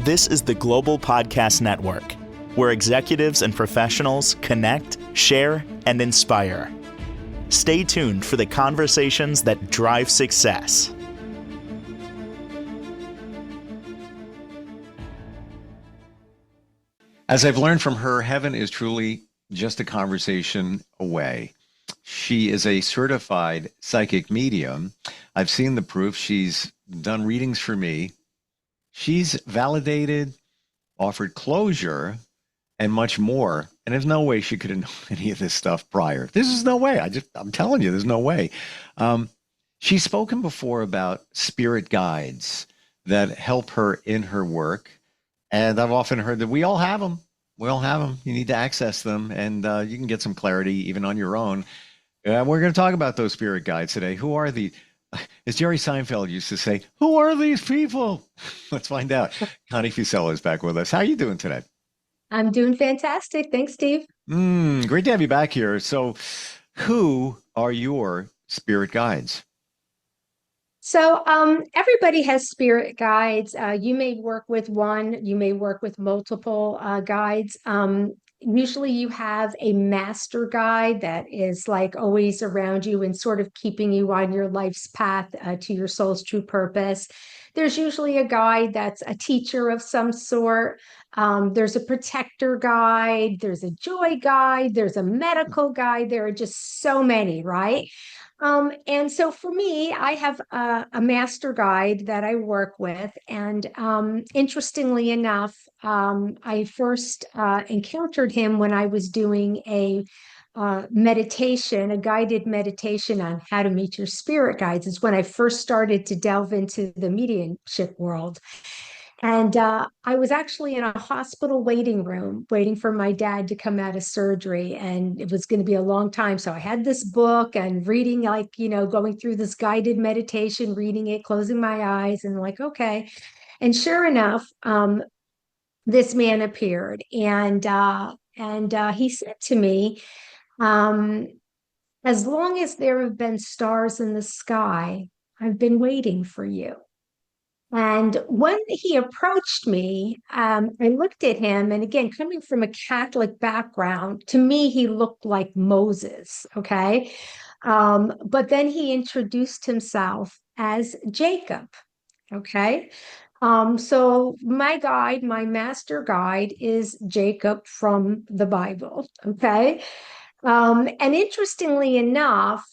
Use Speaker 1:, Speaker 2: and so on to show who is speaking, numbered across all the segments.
Speaker 1: This is the Global Podcast Network, where executives and professionals connect, share, and inspire. Stay tuned for the conversations that drive success.
Speaker 2: As I've learned from her, heaven is truly just a conversation away. She is a certified psychic medium. I've seen the proof. She's done readings for me. She's validated, offered closure, and much more. And there's no way she could have known any of this stuff prior. This is no way. I'm telling you, there's no way. She's spoken before about spirit guides that help her in her work. And I've often heard that we all have them. We all have them. You need to access them, and you can get some clarity even on your own. We're going to talk about those spirit guides today. Who are the, as Jerry Seinfeld used to say, who are these people? Let's find out. Connie Fusella is back with us. How are you doing today?
Speaker 3: I'm doing fantastic. Thanks, Steve.
Speaker 2: Great to have you back here. So who are your spirit guides?
Speaker 3: So everybody has spirit guides. You may work with one, you may work with multiple guides. Usually you have a master guide that is like always around you and sort of keeping you on your life's path to your soul's true purpose. There's usually a guide that's a teacher of some sort. There's a protector guide, there's a joy guide, there's a medical guide. There are just so many, right? And so for me, I have a master guide that I work with. And interestingly enough, I first encountered him when I was doing a meditation, a guided meditation on how to meet your spirit guides. It's when I first started to delve into the mediumship world. And I was actually in a hospital waiting room waiting for my dad to come out of surgery. And it was going to be a long time. So I had this book and reading, like, going through this guided meditation, reading it, closing my eyes, and like, okay. And sure enough, this man appeared. And he said to me, as long as there have been stars in the sky, I've been waiting for you. And when he approached me, I looked at him, and again, coming from a Catholic background, to me, he looked like Moses, okay? But then he introduced himself as Jacob, okay? So my guide, my master guide is Jacob from the Bible, okay? And interestingly enough,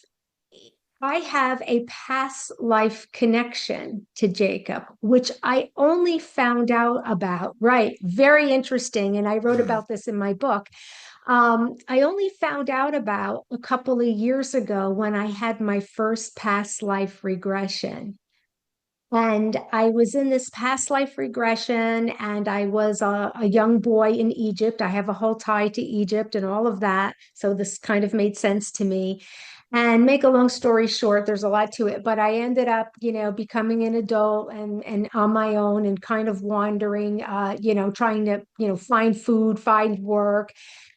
Speaker 3: I have a past life connection to Jacob, which I only found out about, right? Very interesting. And I wrote about this in my book. I only found out about a couple of years ago when I had my first past life regression. And I was in this past life regression, and I was a young boy in Egypt. I have a whole tie to Egypt and all of that. So this kind of made sense to me. And make a long story short, there's a lot to it, but I ended up, becoming an adult and on my own and kind of wandering, trying to, find food, find work.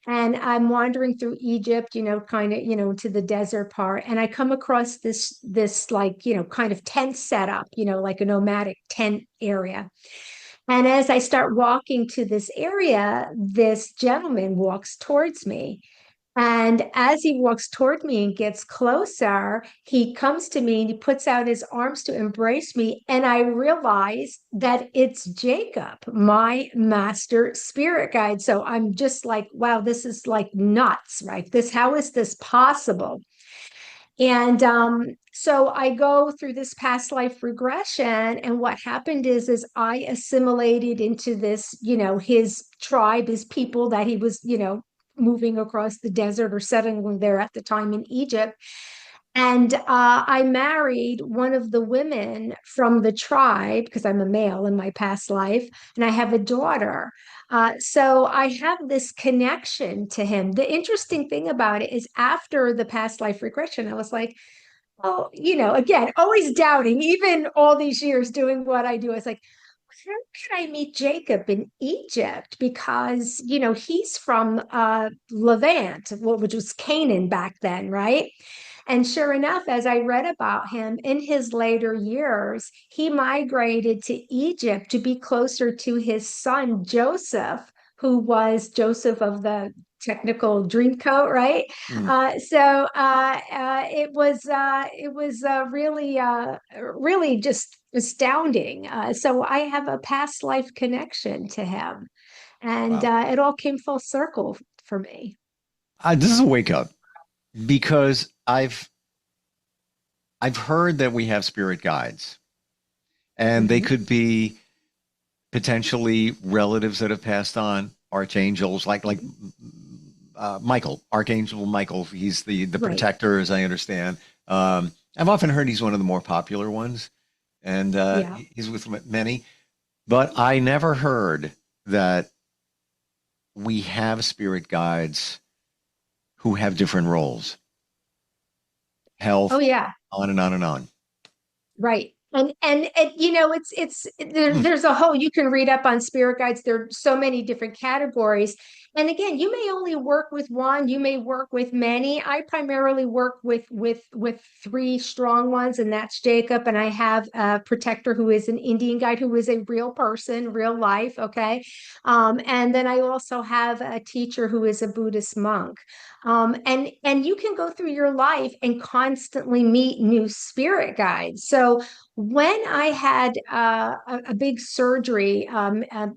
Speaker 3: And I'm wandering through Egypt, kind of, to the desert part. And I come across this like, kind of tent setup, like a nomadic tent area. And as I start walking to this area, this gentleman walks towards me. And as he walks toward me and gets closer, he comes to me and he puts out his arms to embrace me. And I realize that it's Jacob, my master spirit guide. So I'm just like, wow, this is like nuts, right? How is this possible? And so I go through this past life regression, and what happened is I assimilated into this, his tribe, his people that he was, moving across the desert or settling there at the time in Egypt. And I married one of the women from the tribe because I'm a male in my past life, and I have a daughter. So I have this connection to him. The interesting thing about it is after the past life regression, I was like, oh, again, always doubting, even all these years doing what I do. I was like, how could I meet Jacob in Egypt? Because, he's from Levant, which was Canaan back then, right? And sure enough, as I read about him in his later years, he migrated to Egypt to be closer to his son, Joseph, who was Joseph of the technical dream coat, right?
Speaker 2: Mm.
Speaker 3: It was really just astounding. So I have a past life connection to him, and
Speaker 2: Wow.
Speaker 3: it all came full circle for me.
Speaker 2: This is a wake up because I've heard that we have spirit guides, and they
Speaker 3: Mhm.
Speaker 2: could be potentially relatives that have passed on, archangels Michael, Archangel Michael. He's the
Speaker 3: Right.
Speaker 2: protector, as I understand. I've often heard he's one of the more popular ones, and
Speaker 3: Yeah.
Speaker 2: he's with many. But I never heard that we have spirit guides who have different roles,
Speaker 3: Oh,
Speaker 2: health,
Speaker 3: yeah.
Speaker 2: on and on and on.
Speaker 3: Right. And
Speaker 2: Hmm.
Speaker 3: there's a whole, you can read up on spirit guides. There are so many different categories. And again, you may only work with one, you may work with many. I primarily work with three strong ones, and that's Jacob. And I have a protector who is an Indian guide who is a real person, real life. Okay. And then I also have a teacher who is a Buddhist monk. And you can go through your life and constantly meet new spirit guides. So when I had a big surgery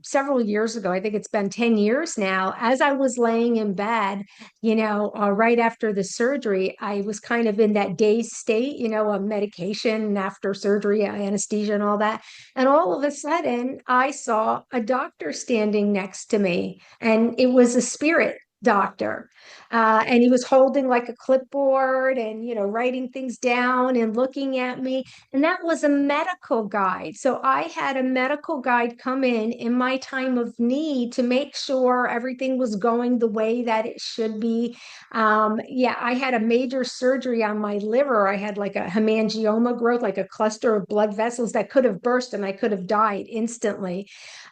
Speaker 3: several years ago, I think it's been 10 years now, as I was laying in bed, right after the surgery, I was kind of in that dazed state, of medication after surgery, anesthesia, and all that. And all of a sudden, I saw a doctor standing next to me, and it was a spirit doctor. And he was holding like a clipboard and, writing things down and looking at me. And that was a medical guide. So I had a medical guide come in my time of need to make sure everything was going the way that it should be. Yeah, I had a major surgery on my liver. I had like a hemangioma growth, like a cluster of blood vessels that could have burst and I could have died instantly.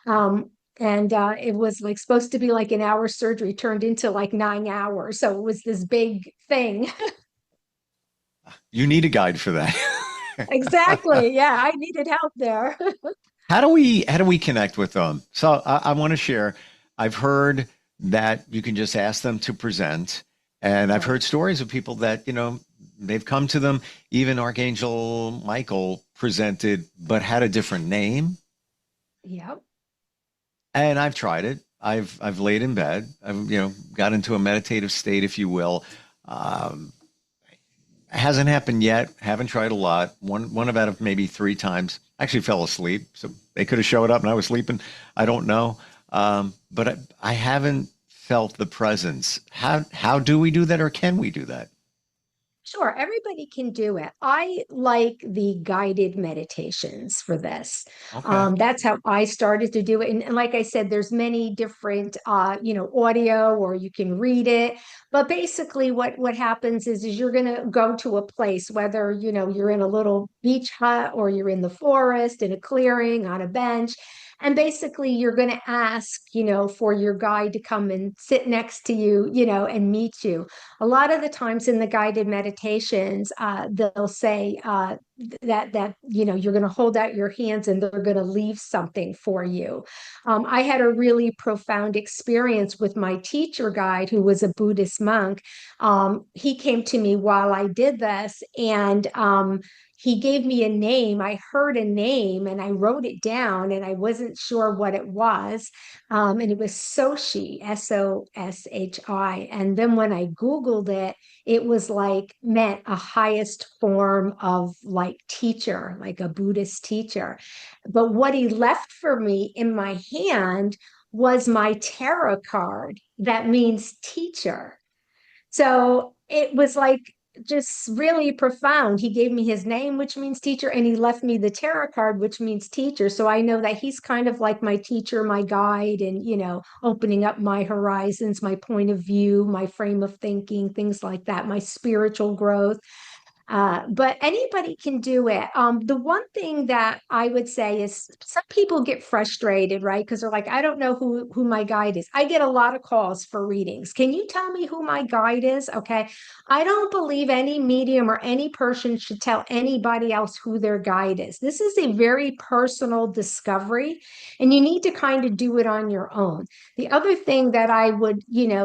Speaker 3: Um, and it was like supposed to be like an hour surgery turned into like 9 hours. So it was this big thing.
Speaker 2: You need a guide for that.
Speaker 3: Exactly. Yeah, I needed help there.
Speaker 2: How do we connect with them? So I want to share. I've heard that you can just ask them to present, and I've
Speaker 3: Right.
Speaker 2: heard stories of people that they've come to them. Even Archangel Michael presented, but had a different name.
Speaker 3: Yep.
Speaker 2: And I've tried it. I've laid in bed. I've got into a meditative state, if you will. Um, Hasn't happened yet. Haven't tried a lot. One out of maybe three times. Actually fell asleep. So they could have showed up and I was sleeping. I don't know. But I haven't felt the presence. How do we do that, or can we do that?
Speaker 3: Sure, everybody can do it. I like the guided meditations for this.
Speaker 2: Okay.
Speaker 3: That's how I started to do it. And like I said, there's many different, audio, or you can read it. But basically, what happens is you're going to go to a place, whether you're in a little beach hut or you're in the forest in a clearing on a bench. And basically, you're going to ask, for your guide to come and sit next to you, and meet you. A lot of the times in the guided meditations, they'll say that you're going to hold out your hands and they're going to leave something for you. I had a really profound experience with my teacher guide, who was a Buddhist monk. He came to me while I did this, and he gave me a name. I heard a name and I wrote it down, and I wasn't sure what it was. And it was Soshi, Soshi. And then when I Googled it, it was like meant a highest form of like teacher, like a Buddhist teacher. But what he left for me in my hand was my tarot card that means teacher. So it was like just really profound. He gave me his name, which means teacher, and he left me the tarot card, which means teacher. So I know that he's kind of like my teacher, my guide, and, opening up my horizons, my point of view, my frame of thinking, things like that, my spiritual growth. But anybody can do it. The one thing that I would say is some people get frustrated, right? Because they're like, I don't know who my guide is. I get a lot of calls for readings. Can you tell me who my guide is? Okay. I don't believe any medium or any person should tell anybody else who their guide is. This is a very personal discovery, and you need to kind of do it on your own. The other thing that I would,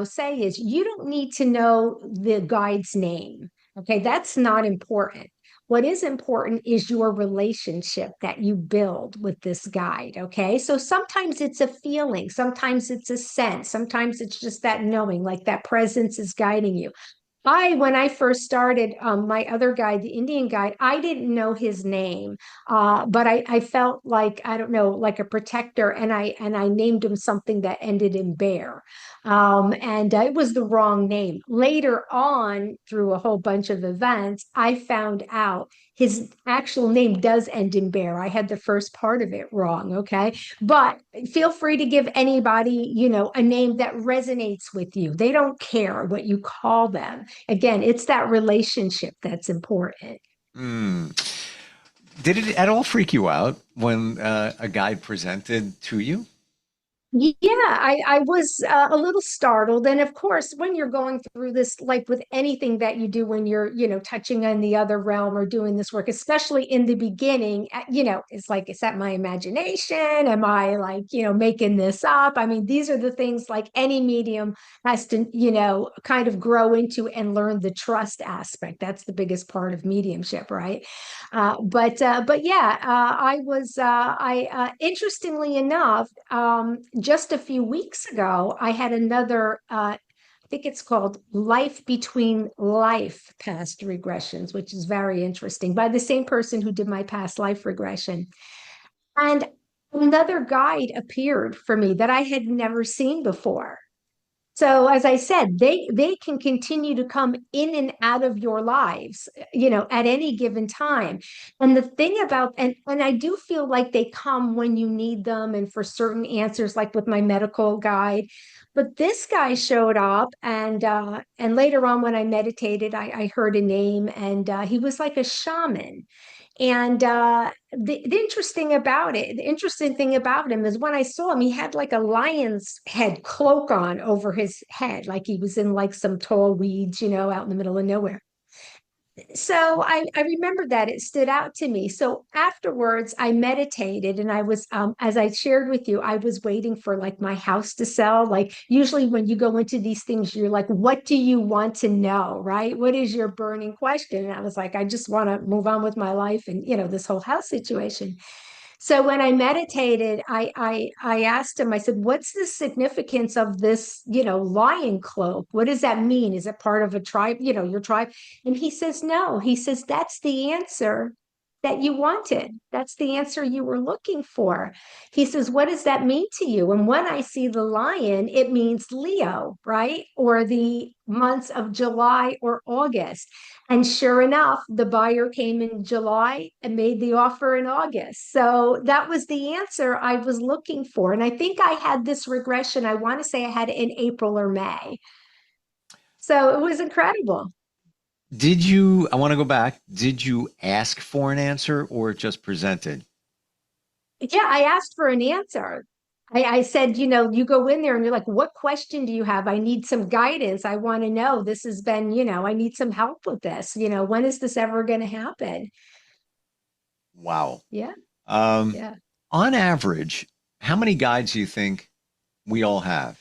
Speaker 3: say is you don't need to know the guide's name. Okay, that's not important. What is important is your relationship that you build with this guide. Okay, so sometimes it's a feeling, sometimes it's a sense, sometimes it's just that knowing, like that presence is guiding you. When I first started, my other guide, the Indian guide, I didn't know his name, but I felt like, I don't know, like a protector, and I named him something that ended in bear, and it was the wrong name. Later on, through a whole bunch of events, I found out his actual name does end in bear. I had the first part of it wrong. Okay, but feel free to give anybody, a name that resonates with you. They don't care what you call them. Again, it's that relationship that's important.
Speaker 2: Mm. Did it at all freak you out when a guide presented to you?
Speaker 3: Yeah, I was a little startled. And of course, when you're going through this, like with anything that you do when you're, touching on the other realm or doing this work, especially in the beginning, it's like, is that my imagination? Am I like, making this up? I mean, these are the things like any medium has to, kind of grow into and learn the trust aspect. That's the biggest part of mediumship, right? But yeah, I interestingly enough, just a few weeks ago, I had another. I think it's called Life Between Life Past Regressions, which is very interesting, by the same person who did my past life regression. And another guide appeared for me that I had never seen before. So as I said, they can continue to come in and out of your lives, at any given time. And the thing about and I do feel like they come when you need them and for certain answers, like with my medical guide. But this guy showed up, and later on when I meditated, I heard a name, and he was like a shaman. And the interesting thing about him is when I saw him, he had like a lion's head cloak on over his head, like he was in like some tall weeds, out in the middle of nowhere. So I remember that it stood out to me. So afterwards, I meditated, and I was, as I shared with you, I was waiting for like my house to sell. Like usually when you go into these things, you're like, what do you want to know, right? What is your burning question? And I was like, I just want to move on with my life and, this whole house situation. So when I meditated, I asked him, I said, what's the significance of this, lion cloak? What does that mean? Is it part of a tribe, your tribe? And he says, no. He says, that's the answer that you wanted. That's the answer you were looking for. He says, what does that mean to you? And when I see the lion, it means Leo, right? Or the months of July or August. And sure enough, the buyer came in July and made the offer in August. So that was the answer I was looking for. And I think I had this regression, I want to say I had it in April or May. So it was incredible.
Speaker 2: I want to go back. Did you ask for an answer or just presented?
Speaker 3: Yeah, I asked for an answer. I said, you go in there and you're like, what question do you have? I need some guidance. I want to know. This has been, I need some help with this. When is this ever going to happen?
Speaker 2: Wow.
Speaker 3: Yeah,
Speaker 2: Um,
Speaker 3: yeah.
Speaker 2: on average, how many guides do you think we all have?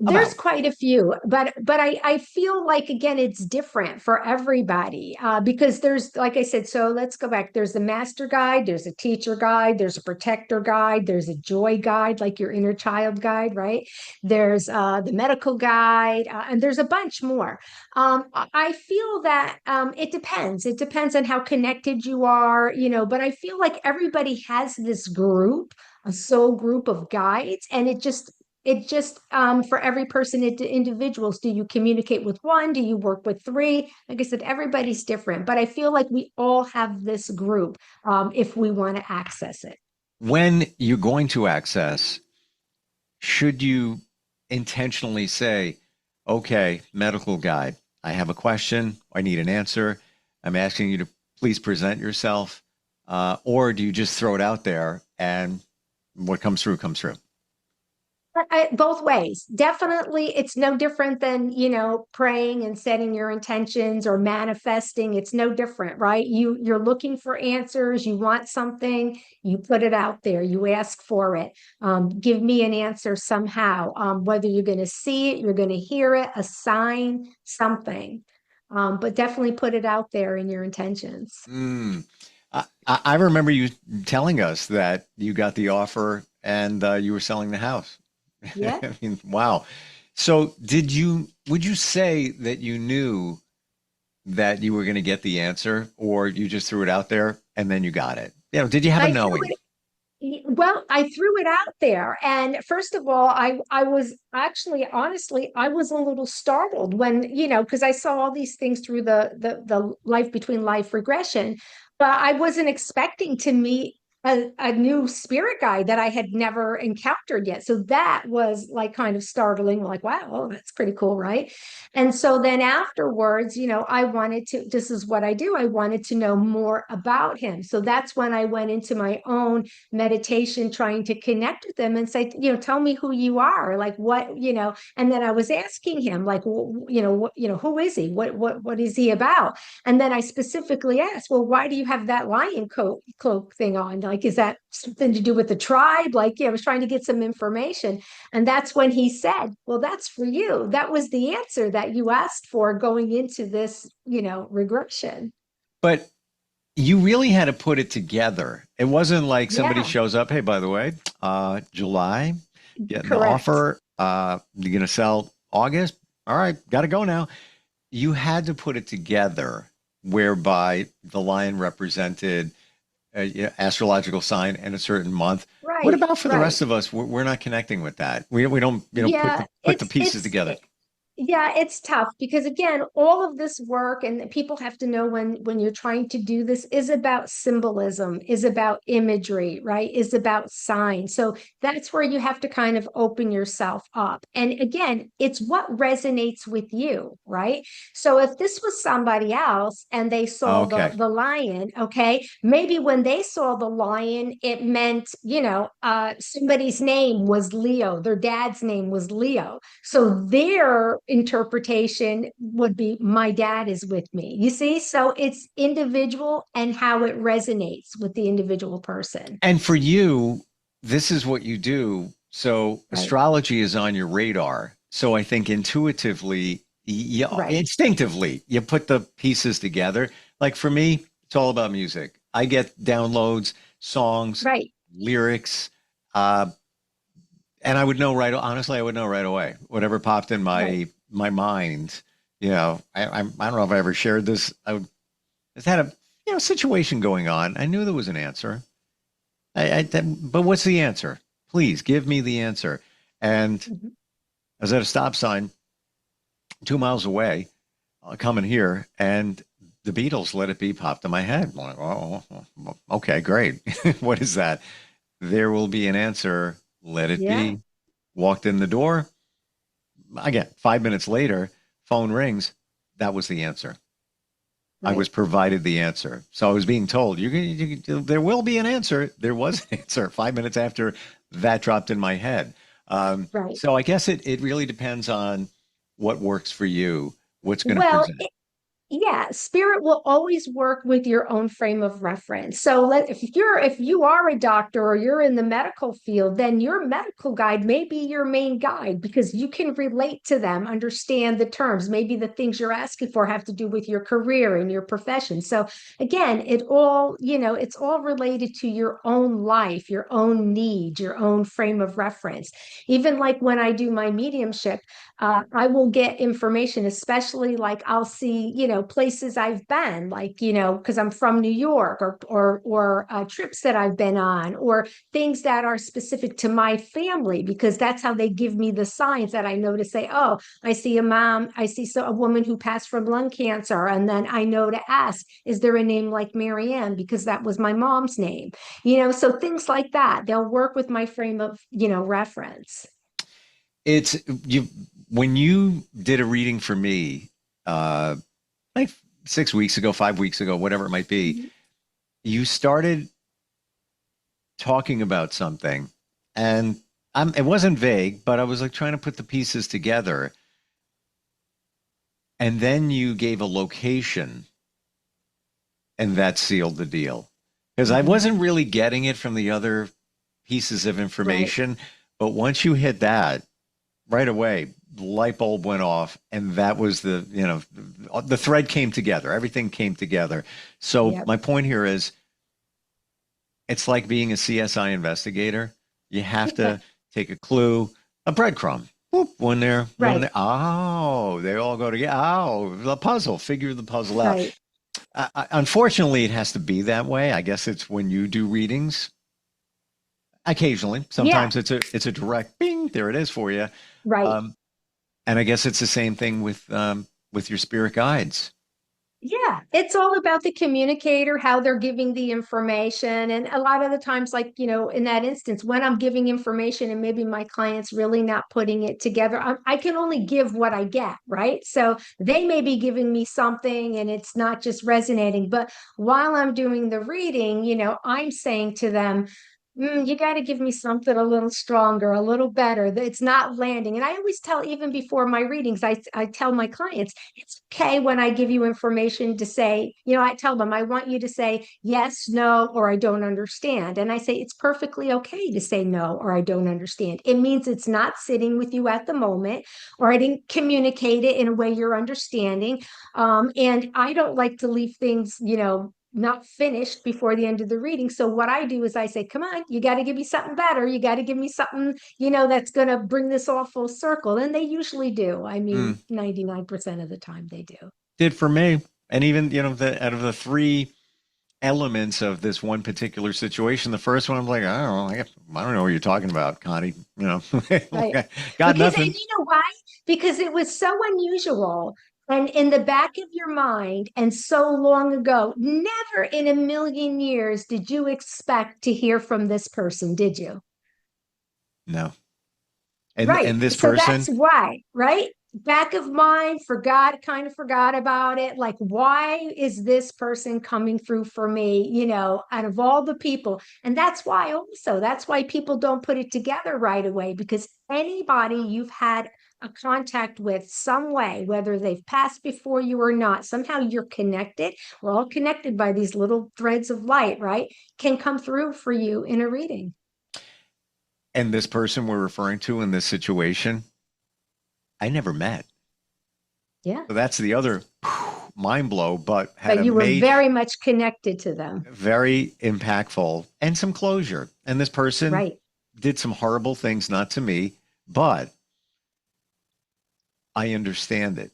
Speaker 3: There's
Speaker 2: About.
Speaker 3: quite a few, but I feel like again it's different for everybody, because there's, like I said, so let's go back. There's the master guide, there's a teacher guide, there's a protector guide, there's a joy guide, like your inner child guide, right? There's the medical guide, and there's a bunch more. I feel that it depends. It depends on how connected you are, but I feel like everybody has this group, a soul group of guides, and it just for every person, individuals, do you communicate with one, do you work with three? Like I said, everybody's different, but I feel like we all have this group, if we want to access it.
Speaker 2: When you're going to access, should you intentionally say, okay, medical guide, I have a question. I need an answer. I'm asking you to please present yourself. Or do you just throw it out there and what comes through comes through?
Speaker 3: Both ways. Definitely, it's no different than, praying and setting your intentions or manifesting. It's no different, right? You're looking for answers, you want something, you put it out there, you ask for it. Give me an answer somehow. Whether you're going to see it, you're going to hear it, a sign, something. But definitely put it out there in your intentions.
Speaker 2: Mm. I remember you telling us that you got the offer and you were selling the house.
Speaker 3: Yeah.
Speaker 2: I mean, wow. So would you say that you knew that you were going to get the answer, or you just threw it out there and then you got it? Did you have a
Speaker 3: I threw
Speaker 2: knowing?
Speaker 3: it Well, I threw it out there. And first of all, I was actually, honestly, I was a little startled when, because I saw all these things through the life between life regression, but I wasn't expecting to meet a new spirit guide that I had never encountered yet. So that was like kind of startling, like, wow, oh, that's pretty cool, right? And so then afterwards, I wanted to, this is what I do. I wanted to know more about him. So that's when I went into my own meditation, trying to connect with them and say, tell me who you are, like what, and then I was asking him, like, who is he, what is he about? And then I specifically asked, well, why do you have that lion coat cloak thing on, like, is that something to do with the tribe? Like, yeah, I was trying to get some information. And that's when he said, well, that's for you, that was the answer that you asked for going into this, regression.
Speaker 2: But you really had to put it together. It wasn't like somebody
Speaker 3: Yeah,
Speaker 2: shows up, hey, by the way, July, getting the
Speaker 3: correct.
Speaker 2: offer. You're going to sell August. All right, got to go now. You had to put it together whereby the lion represented astrological sign and a certain month. What
Speaker 3: Right,
Speaker 2: about for the
Speaker 3: right.
Speaker 2: rest of us? We're not connecting with that. We don't,
Speaker 3: Yeah,
Speaker 2: put the pieces together.
Speaker 3: yeah, it's tough because again, all of this work and people have to know when you're trying to do this is about symbolism, is about imagery, right? Is about signs. So that's where you have to kind of open yourself up. And again, it's what resonates with you, right? So if this was somebody else and they saw
Speaker 2: Okay.
Speaker 3: the lion, okay, maybe when they saw the lion, it meant, somebody's name was Leo, their dad's name was Leo. So their interpretation would be, my dad is with me. You see? So it's individual and how it resonates with the individual person.
Speaker 2: And for you, this is what you do. So
Speaker 3: Right.
Speaker 2: astrology is on your radar. So I think intuitively,
Speaker 3: Right.
Speaker 2: instinctively, you put the pieces together. Like for me, it's all about music. I get downloads, songs,
Speaker 3: Right.
Speaker 2: lyrics, uh, and I would know right. Honestly, I would know right away. Whatever popped in
Speaker 3: Right.
Speaker 2: my mind. I don't know if I ever shared this. I had a situation going on. I knew there was an answer. But what's the answer? Please give me the answer. And
Speaker 3: Mhm.
Speaker 2: I was at a stop sign 2 miles away, coming here, and the Beatles "Let It Be" popped in my head. I'm like, oh, okay, great. What is that? There will be an answer. Let it
Speaker 3: Yeah.
Speaker 2: be. Walked in the door. Again, 5 minutes later, phone rings. That was the answer. I was
Speaker 3: Right.
Speaker 2: provided the answer. So I was being told, there will be an answer. There was an answer 5 minutes after that dropped in my head.
Speaker 3: Right.
Speaker 2: So I guess it really depends on what works for you, what's going to
Speaker 3: Well,
Speaker 2: present.
Speaker 3: yeah, spirit will always work with your own frame of reference. So if you are a doctor or you're in the medical field, then your medical guide may be your main guide because you can relate to them, understand the terms. Maybe the things you're asking for have to do with your career and your profession. So again, it's all related to your own life, your own needs, your own frame of reference. Even like when I do my mediumship, I will get information, especially like I'll see, places I've been, like, because I'm from New York, or trips that I've been on, or things that are specific to my family, because that's how they give me the signs that I know to say, oh, I see a mom, I see a woman who passed from lung cancer, and then I know to ask, is there a name like Marianne? Because that was my mom's name, so things like that. They'll work with my frame of, reference.
Speaker 2: It's you when you did a reading for me. like 6 weeks ago, 5 weeks ago, whatever it might be, you started talking about something, and it wasn't vague, but I was like trying to put the pieces together. And then you gave a location, and that sealed the deal. Because I wasn't really getting it from the other pieces of information. But once you hit that, right away, the light bulb went off, and that was the thread came together. Everything came together. So my point here is, it's like being a CSI investigator. You have to take a clue, a breadcrumb. Whoop, one there, one there. Oh, they all go together. Oh, the puzzle. Figure the puzzle out. Unfortunately, it has to be that way. I guess it's when you do readings. Occasionally, sometimes it's a direct bing. There it is for you.
Speaker 3: Right.
Speaker 2: And I guess it's the same thing with your spirit guides.
Speaker 3: Yeah, it's all about the communicator, how they're giving the information. And a lot of the times, like, in that instance, when I'm giving information and maybe my client's really not putting it together, I can only give what I get, right? So they may be giving me something and it's not just resonating. But while I'm doing the reading, I'm saying to them, you got to give me something a little stronger, a little better. It's not landing. And I always tell, even before my readings, I tell my clients, it's okay when I give you information to say, I tell them, I want you to say yes, no, or I don't understand. And I say, it's perfectly okay to say no, or I don't understand. It means it's not sitting with you at the moment, or I didn't communicate it in a way you're understanding. And I don't like to leave things, not finished before the end of the reading. So what I do is I say, come on, you got to give me something better. You got to give me something, that's going to bring this all full circle. And they usually do. I mean, 99% of the time they do.
Speaker 2: Did for me. And even, out of the three elements of this one particular situation, the first one, I'm like, I don't know what you're talking about, Connie. Got nothing.
Speaker 3: And you know why? Because it was so unusual and in the back of your mind, and so long ago, never in a million years did you expect to hear from this person, did you?
Speaker 2: No. And this
Speaker 3: so
Speaker 2: person.
Speaker 3: That's why, right? Back of mind, kind of forgot about it. Like, why is this person coming through for me, out of all the people? And that's why people don't put it together right away, because anybody you've had a contact with some way, whether they've passed before you or not, somehow you're connected. We're all connected by these little threads of light, right? Can come through for you in a reading.
Speaker 2: And this person we're referring to in this situation, I never met.
Speaker 3: Yeah.
Speaker 2: So that's the other mind blow, but
Speaker 3: you were very much connected to them.
Speaker 2: Very impactful and some closure. And this person did some horrible things, not to me, but I understand it.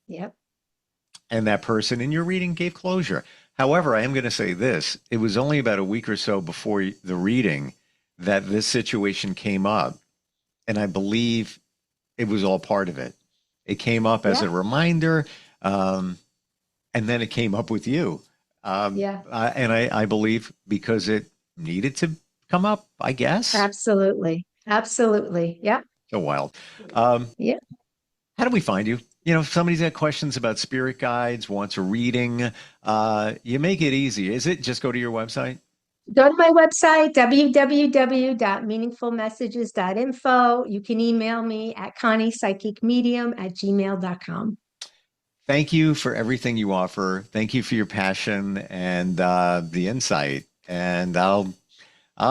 Speaker 3: Yep.
Speaker 2: And that person in your reading gave closure. However, I am going to say this. It was only about a week or so before the reading that this situation came up. And I believe it was all part of it. It came up as a reminder. And then it came up with you. And I believe because it needed to come up, I guess.
Speaker 3: Absolutely. Yep.
Speaker 2: So wild.
Speaker 3: Yeah.
Speaker 2: How do we find you? If somebody's got questions about spirit guides, wants a reading, you make it easy. Is it just go to your website?
Speaker 3: Go to my website, www.meaningfulmessages.info. You can email me at conniepsychicmedium@gmail.com.
Speaker 2: Thank you for everything you offer. Thank you for your passion and the insight. And I'll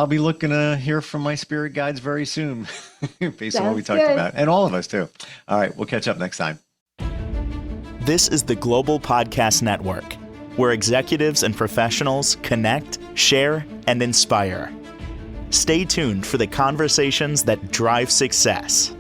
Speaker 2: be looking to hear from my spirit guides very soon, based on what we talked about, and all of us too. All right, we'll catch up next time.
Speaker 1: This is the Global Podcast Network, where executives and professionals connect, share, and inspire. Stay tuned for the conversations that drive success.